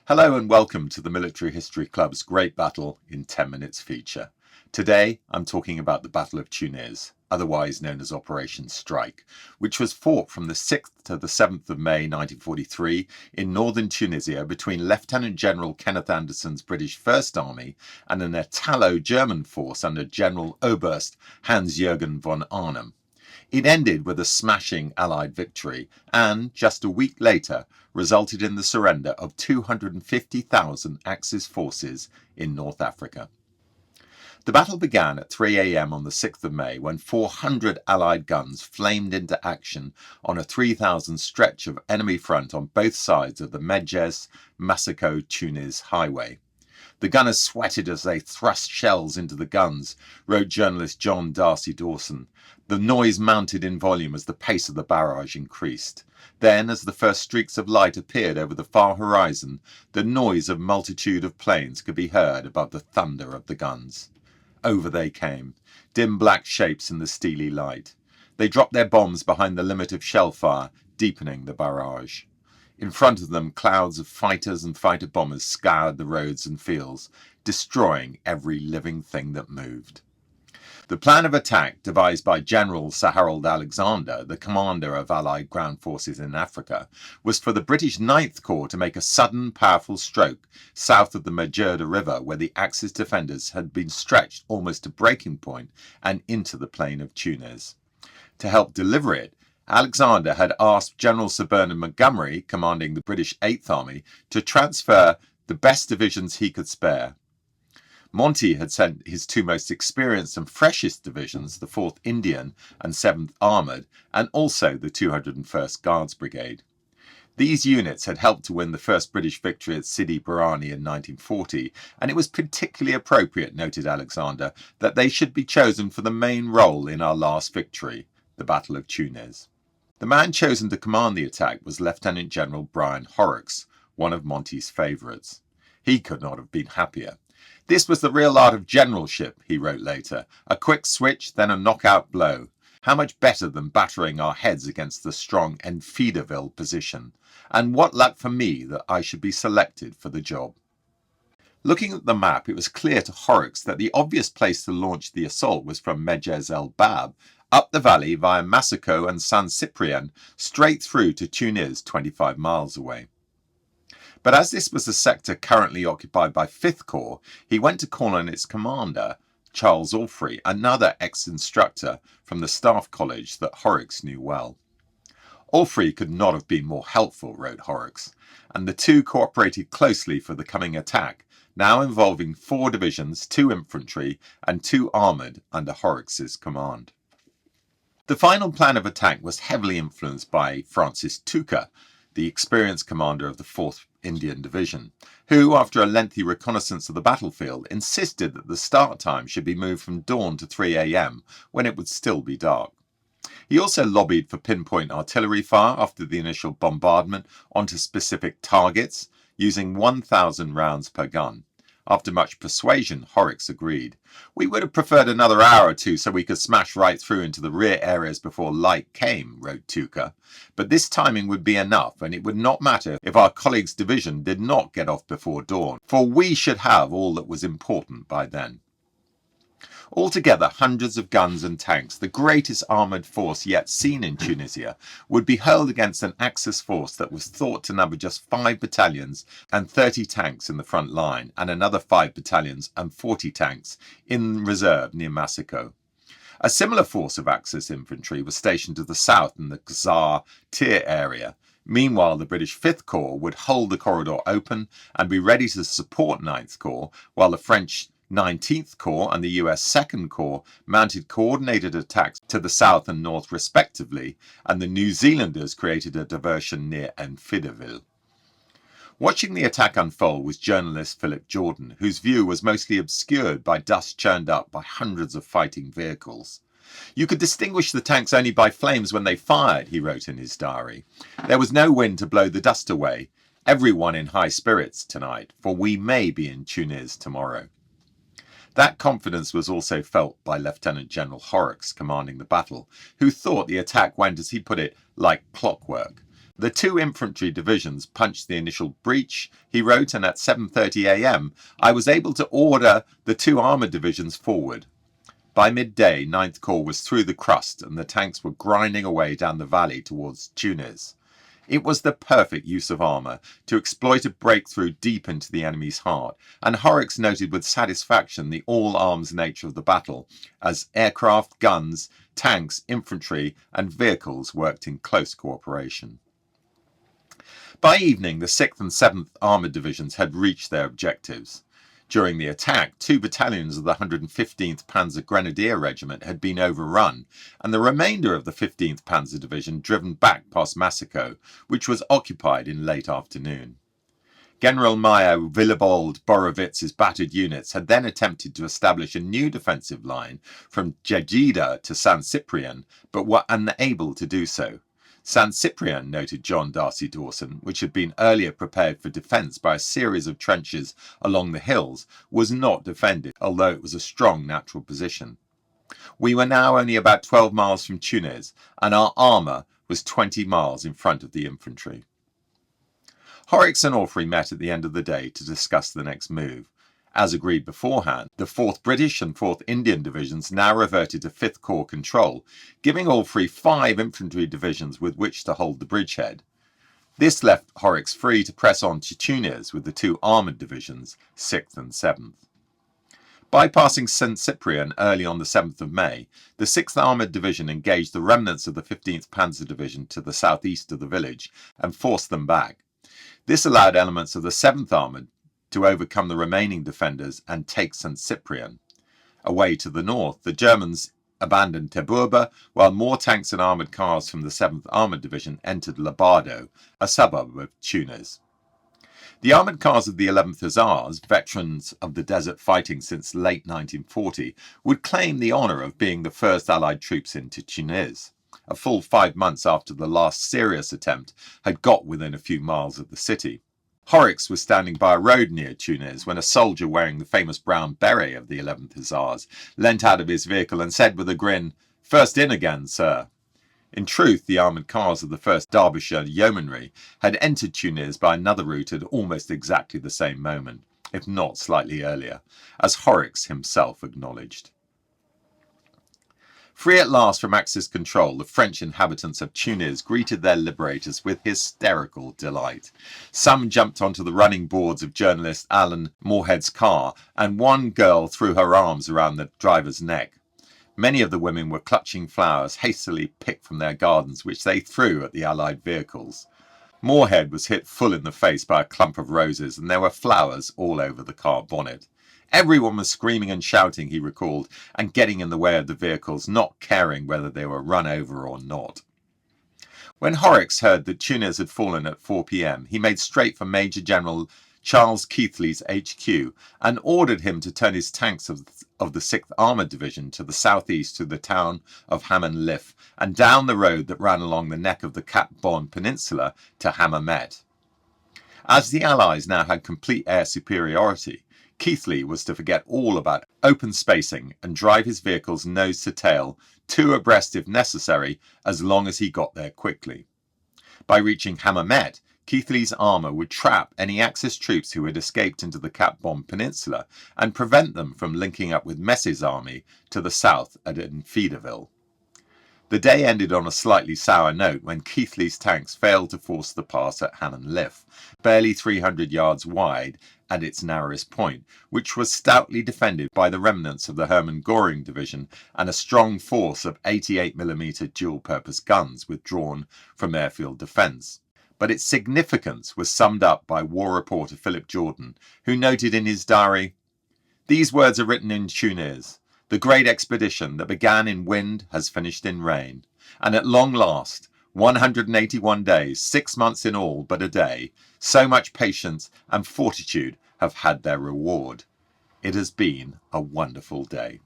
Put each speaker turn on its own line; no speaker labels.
Hello and welcome to the Military History Club's Great Battle in 10 Minutes feature. Today I'm talking about the Battle of Tunis, otherwise known as Operation Strike, which was fought from the 6th to the 7th of May 1943 in northern Tunisia between Lieutenant General Kenneth Anderson's British First Army and an Italo-German force under Generaloberst Hans-Jürgen von Arnim. It ended with a smashing Allied victory and, just a week later, resulted in the surrender of 250,000 Axis forces in North Africa. The battle began at 3 a.m. on the 6th of May when 400 Allied guns flamed into action on a 3,000 stretch of enemy front on both sides of the Medjez-Masaco-Tunis highway. The gunners sweated as they thrust shells into the guns, wrote journalist John Darcy Dawson. The noise mounted in volume as the pace of the barrage increased. Then, as the first streaks of light appeared over the far horizon, the noise of multitude of planes could be heard above the thunder of the guns. Over they came, dim black shapes in the steely light. They dropped their bombs behind the limit of shell fire, deepening the barrage. In front of them, clouds of fighters and fighter bombers scoured the roads and fields, destroying every living thing that moved. The plan of attack, devised by General Sir Harold Alexander, the commander of Allied ground forces in Africa, was for the British Ninth Corps to make a sudden, powerful stroke south of the Medjez River, where the Axis defenders had been stretched almost to breaking point, and into the plain of Tunis. To help deliver it, Alexander had asked General Sir Bernard Montgomery, commanding the British Eighth Army, to transfer the best divisions he could spare. Monty had sent his two most experienced and freshest divisions, the 4th Indian and 7th Armoured, and also the 201st Guards Brigade. These units had helped to win the first British victory at Sidi Barrani in 1940, and it was particularly appropriate, noted Alexander, that they should be chosen for the main role in our last victory, the Battle of Tunis. The man chosen to command the attack was Lieutenant General Brian Horrocks, one of Monty's favourites. He could not have been happier. This was the real art of generalship, he wrote later. A quick switch, then a knockout blow. How much better than battering our heads against the strong Enfidaville position. And what luck for me that I should be selected for the job. Looking at the map, it was clear to Horrocks that the obvious place to launch the assault was from Medjez el Bab, up the valley via Masaco and San Cyprien, straight through to Tunis, 25 miles away. But as this was the sector currently occupied by 5th Corps, he went to call on its commander, Charles Alfrey, another ex-instructor from the Staff College that Horrocks knew well. Alfrey could not have been more helpful, wrote Horrocks, and the two cooperated closely for the coming attack, now involving 4 divisions, 2 infantry and 2 armoured under Horrocks's command. The final plan of attack was heavily influenced by Francis Tucker, the experienced commander of the 4th Indian Division, who, after a lengthy reconnaissance of the battlefield, insisted that the start time should be moved from dawn to 3 a.m. when it would still be dark. He also lobbied for pinpoint artillery fire after the initial bombardment onto specific targets, using 1,000 rounds per gun. After much persuasion, Horrocks agreed. We would have preferred another hour or two so we could smash right through into the rear areas before light came, wrote Tucker. But this timing would be enough, and it would not matter if our colleague's division did not get off before dawn, for we should have all that was important by then. Altogether, hundreds of guns and tanks, the greatest armoured force yet seen in Tunisia, would be hurled against an Axis force that was thought to number just 5 battalions and 30 tanks in the front line, and another 5 battalions and 40 tanks in reserve near Masaco. A similar force of Axis infantry was stationed to the south in the Gzar Tir area. Meanwhile, the British 5th Corps would hold the corridor open and be ready to support 9th Corps, while the French 19th Corps and the US 2nd Corps mounted coordinated attacks to the south and north respectively, and the New Zealanders created a diversion near Enfidaville. Watching the attack unfold was journalist Philip Jordan, whose view was mostly obscured by dust churned up by hundreds of fighting vehicles. You could distinguish the tanks only by flames when they fired, he wrote in his diary. There was no wind to blow the dust away. Everyone in high spirits tonight, for we may be in Tunis tomorrow. That confidence was also felt by Lieutenant General Horrocks, commanding the battle, who thought the attack went, as he put it, like clockwork. The 2 infantry divisions punched the initial breach, he wrote, and at 7:30 a.m. I was able to order the 2 armoured divisions forward. By midday, 9th Corps was through the crust and the tanks were grinding away down the valley towards Tunis. It was the perfect use of armour to exploit a breakthrough deep into the enemy's heart, and Horrocks noted with satisfaction the all-arms nature of the battle, as aircraft, guns, tanks, infantry and vehicles worked in close cooperation. By evening, the 6th and 7th Armoured Divisions had reached their objectives. During the attack, 2 battalions of the 115th Panzer Grenadier Regiment had been overrun, and the remainder of the 15th Panzer Division driven back past Massico, which was occupied in late afternoon. General Major Willibald Borowitz's battered units had then attempted to establish a new defensive line from Jedida to San Cyprian, but were unable to do so. San Cyprian, noted John Darcy Dawson, which had been earlier prepared for defence by a series of trenches along the hills, was not defended, although it was a strong natural position. We were now only about 12 miles from Tunis, and our armour was 20 miles in front of the infantry. Horrocks and Orfrey met at the end of the day to discuss the next move. As agreed beforehand, the 4th British and 4th Indian Divisions now reverted to 5th Corps control, giving Orfrey 5 infantry divisions with which to hold the bridgehead. This left Horrocks free to press on to Tunis with the 2 armoured divisions, 6th and 7th. Bypassing St Cyprian early on the 7th of May, the 6th Armoured Division engaged the remnants of the 15th Panzer Division to the southeast of the village and forced them back. This allowed elements of the 7th Armoured to overcome the remaining defenders and take St Cyprian. Away to the north, the Germans abandoned Teburba, while more tanks and armoured cars from the 7th Armoured Division entered Labardo, a suburb of Tunis. The armoured cars of the 11th Hussars, veterans of the desert fighting since late 1940, would claim the honour of being the first Allied troops into Tunis, a full 5 months after the last serious attempt had got within a few miles of the city. Horrocks was standing by a road near Tunis when a soldier wearing the famous brown beret of the 11th Hussars leant out of his vehicle and said with a grin, "First in again, sir." In truth, the armoured cars of the 1st Derbyshire Yeomanry had entered Tunis by another route at almost exactly the same moment, if not slightly earlier, as Horrocks himself acknowledged. Free at last from Axis control, the French inhabitants of Tunis greeted their liberators with hysterical delight. Some jumped onto the running boards of journalist Alan Moorhead's car, and one girl threw her arms around the driver's neck. Many of the women were clutching flowers hastily picked from their gardens, which they threw at the Allied vehicles. Moorhead was hit full in the face by a clump of roses, and there were flowers all over the car bonnet. Everyone was screaming and shouting, he recalled, and getting in the way of the vehicles, not caring whether they were run over or not. When Horrocks heard that Tunis had fallen at 4 p.m, he made straight for Major General Charles Keithley's HQ and ordered him to turn his tanks of the 6th Armoured Division to the southeast to the town of Hammerlif and down the road that ran along the neck of the Cap Bon Peninsula to Hammamet. As the Allies now had complete air superiority, Keithley was to forget all about open spacing and drive his vehicles nose to tail, 2 abreast if necessary, as long as he got there quickly. By reaching Hammamet, Keithley's armour would trap any Axis troops who had escaped into the Cap Bon Peninsula and prevent them from linking up with Mess's army to the south at Enfidaville. The day ended on a slightly sour note when Keithley's tanks failed to force the pass at Hammerlif, barely 300 yards wide at its narrowest point, which was stoutly defended by the remnants of the Hermann Göring Division and a strong force of 88mm dual-purpose guns withdrawn from airfield defence. But its significance was summed up by war reporter Philip Jordan, who noted in his diary, "These words are written in Tunis. The great expedition that began in wind has finished in rain, and at long last, 181 days, 6 months in all but a day, so much patience and fortitude have had their reward. It has been a wonderful day."